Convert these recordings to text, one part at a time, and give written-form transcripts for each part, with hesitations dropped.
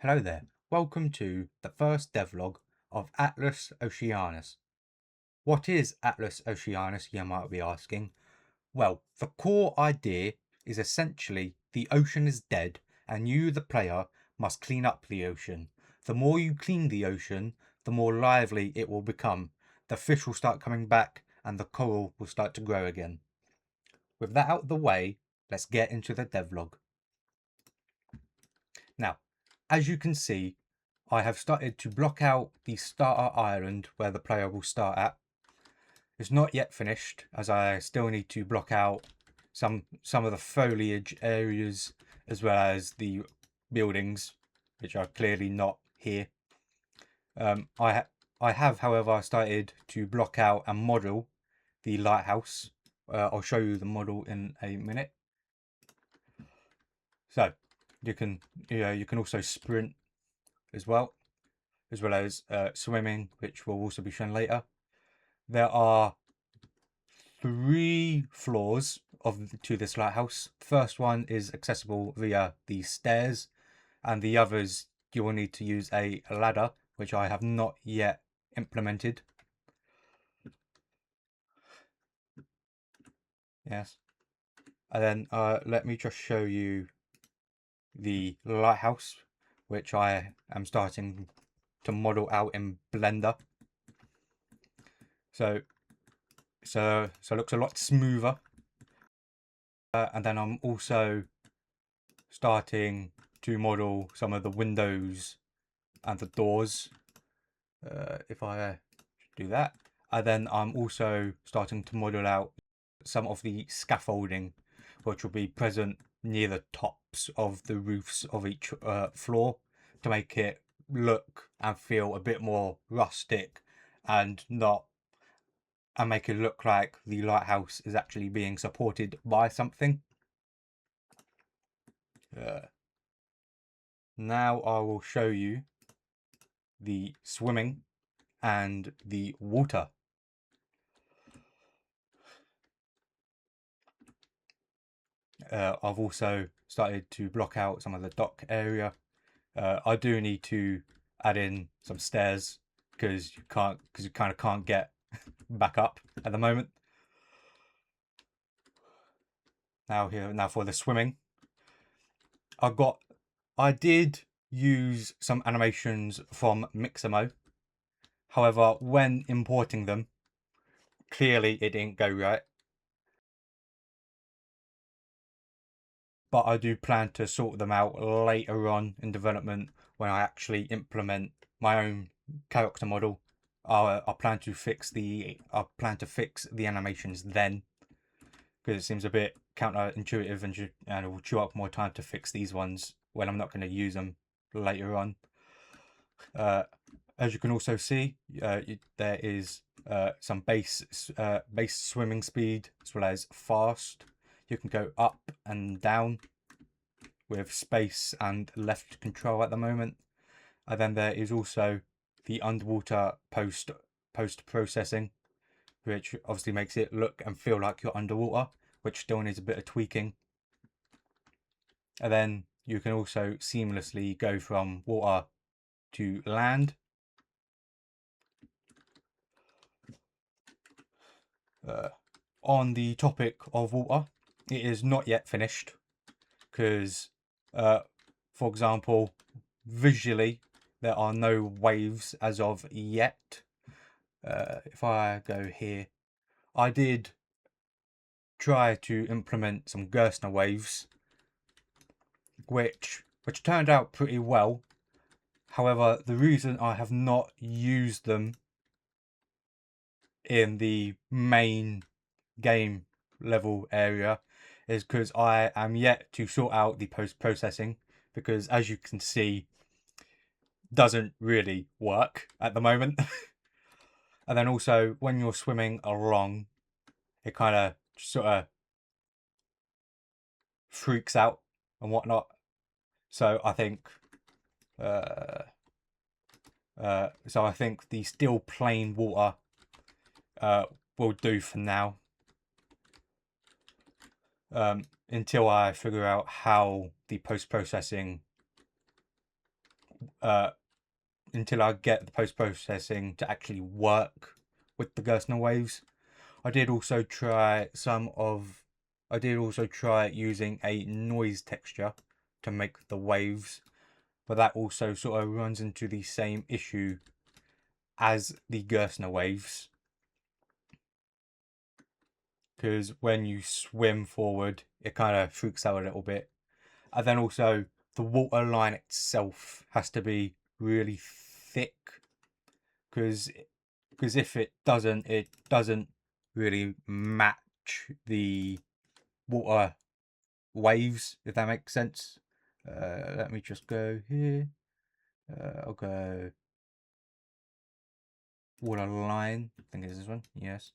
Hello there, welcome to the first devlog of Atlas Oceanus. What is Atlas Oceanus, you might be asking? Well, the core idea is essentially the ocean is dead and you, the player, must clean up the ocean. The more you clean the ocean, the more lively it will become. The fish will start coming back and the coral will start to grow again. With that out of the way, let's get into the devlog. Now, as you can see, I have started to block out the starter island where the player will start at. It's not yet finished, as I still need to block out some of the foliage areas as well as the buildings, which are clearly not here. I have, however, started to block out and model the lighthouse. I'll show you the model in a minute. So you can also sprint as well as swimming, which will also be shown later. There are 3 floors to this lighthouse. The first one is accessible via the stairs, and the others you will need to use a ladder, which I have not yet implemented. Yes. And then let me just show you the lighthouse, which I am starting to model out in Blender. So it looks a lot smoother. And then I'm also starting to model some of the windows and the doors. If I do that, and then I'm also starting to model out some of the scaffolding, which will be present near the tops of the roofs of each floor to make it look and feel a bit more rustic and make it look like the lighthouse is actually being supported by something. Now I will show you the swimming and the water. I've also started to block out some of the dock area. I do need to add in some stairs because you kind of can't get back up at the moment. Now for the swimming, I did use some animations from Mixamo. However, when importing them, clearly it didn't go right. But I do plan to sort them out later on in development when I actually implement my own character model. I plan to fix the animations then, because it seems a bit counterintuitive and it will chew up more time to fix these ones when I'm not going to use them later on. As you can also see, there is some base swimming speed as well as fast. You can go up and down with space and left control at the moment. And then there is also the underwater post processing, which obviously makes it look and feel like you're underwater, which still needs a bit of tweaking. And then you can also seamlessly go from water to land. On the topic of water, it is not yet finished because, for example, visually there are no waves as of yet. If I go here, I did try to implement some Gerstner waves, which turned out pretty well. However, the reason I have not used them in the main game level area is because I am yet to sort out the post-processing, because as you can see, doesn't really work at the moment. And then also when you're swimming along, it kind of sort of freaks out and whatnot. So I think the still plain water will do for now, until I figure out how the post-processing until I get the post-processing to actually work with the Ghislain waves. I did also try using a noise texture to make the waves, but that also sort of runs into the same issue as the Ghislain waves, because when you swim forward it kind of freaks out a little bit. And then also the water line itself has to be really thick, because if it doesn't really match the water waves, if that makes sense. Let me just go here. I'll go water line. I think it's this one. Yes.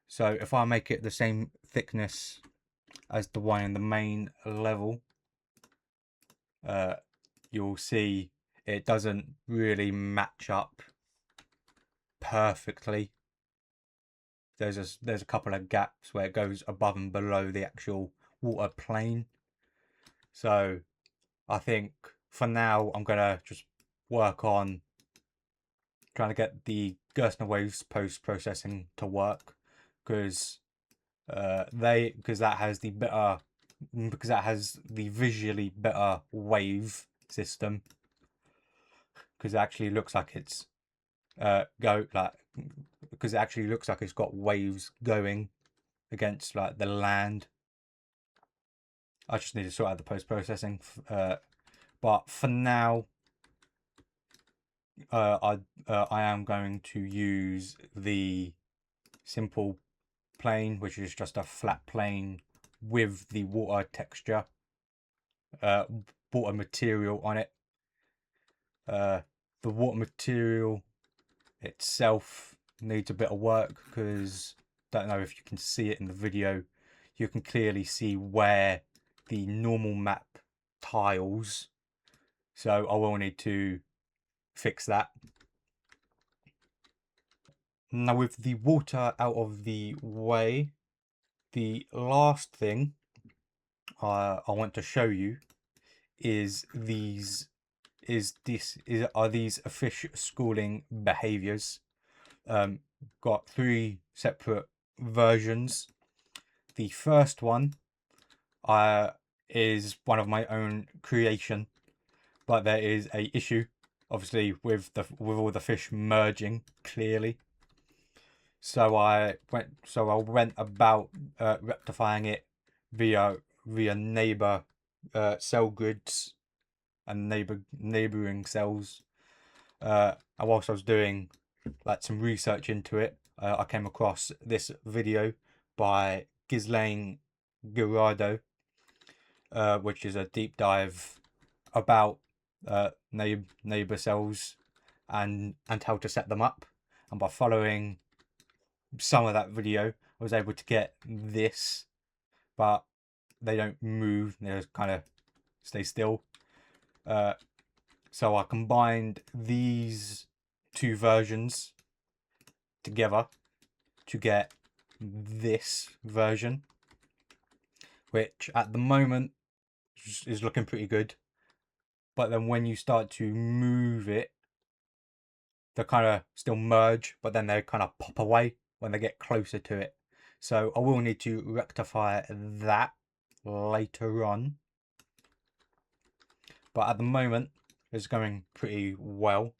So if I make it the same thickness as the one in the main level, you'll see it doesn't really match up perfectly. There's a couple of gaps where it goes above and below the actual water plane. So I think for now I'm gonna just work on trying to get the Ghislain waves post-processing to work, because that has the visually better wave system, because it actually looks like it's got waves going against like the land. I just need to sort out the post-processing, but for now I am going to use the simple plane, which is just a flat plane with the water texture, water material on it. The water material itself needs a bit of work, because I don't know if you can see it in the video. You can clearly see where the normal map tiles, so I will need to fix that. Now, with the water out of the way, the last thing I want to show you are these fish schooling behaviors. Got 3 separate versions. The first one is one of my own creation, but there is a issue, obviously, with all the fish merging clearly. So I went about rectifying it via neighbor cell grids and neighboring cells. And whilst I was doing like some research into it, I came across this video by Ghislain Girardot, which is a deep dive about neighbor cells and how to set them up. And by following some of that video, I was able to get this, but they don't move, they just kind of stay still. So I combined these 2 versions together to get this version, which at the moment is looking pretty good. But then when you start to move it, they kind of still merge, but then they kind of pop away when they get closer to it. So I will need to rectify that later on. But at the moment, it's going pretty well.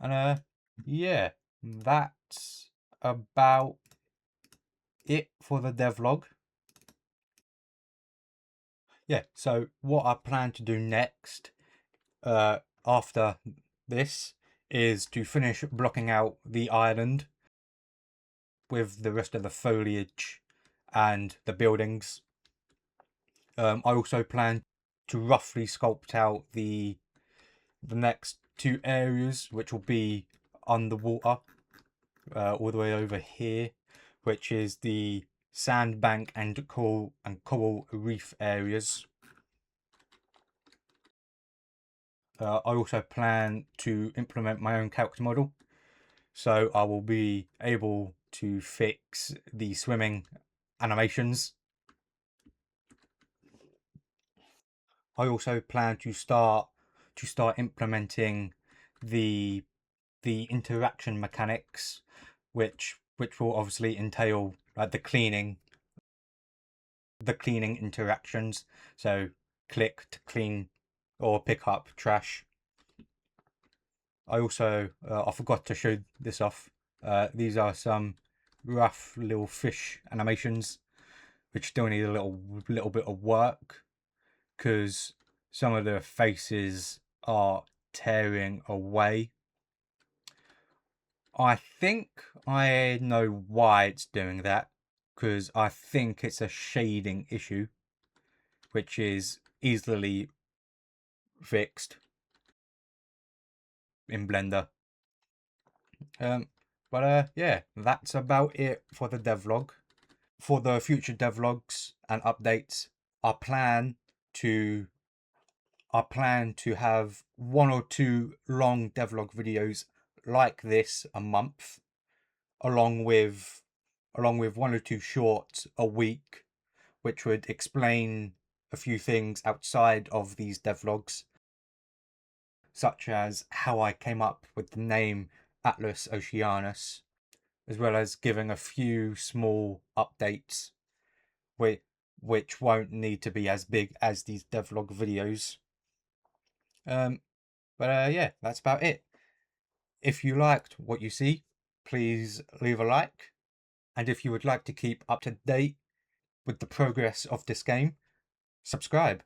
And yeah, that's about it for the devlog. Yeah, so what I plan to do next after this is to finish blocking out the island with the rest of the foliage and the buildings. I also plan to roughly sculpt out the next 2 areas, which will be underwater, all the way over here, which is the sandbank and coral reef areas. I also plan to implement my own character model, so I will be able to fix the swimming animations. I also plan to start to start implementing the interaction mechanics, which will obviously entail like the cleaning interactions. So click to clean or pick up trash. I also I forgot to show this off. These are some rough little fish animations which still need a little bit of work, because some of the faces are tearing away. I think I know why it's doing that, because I think it's a shading issue, which is easily fixed in Blender. Yeah, that's about it for the devlog. For the future devlogs and updates, I plan to have 1 or 2 long devlog videos like this a month, along with 1 or 2 shorts a week, which would explain a few things outside of these devlogs, such as how I came up with the name Atlas Oceanus, as well as giving a few small updates which won't need to be as big as these devlog videos. Yeah, that's about it. If you liked what you see, please leave a like. And if you would like to keep up to date with the progress of this game, subscribe.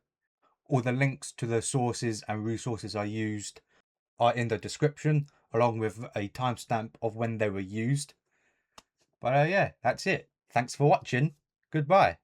All the links to the sources and resources I used are in the description, along with a timestamp of when they were used. Yeah, that's it. Thanks for watching. Goodbye.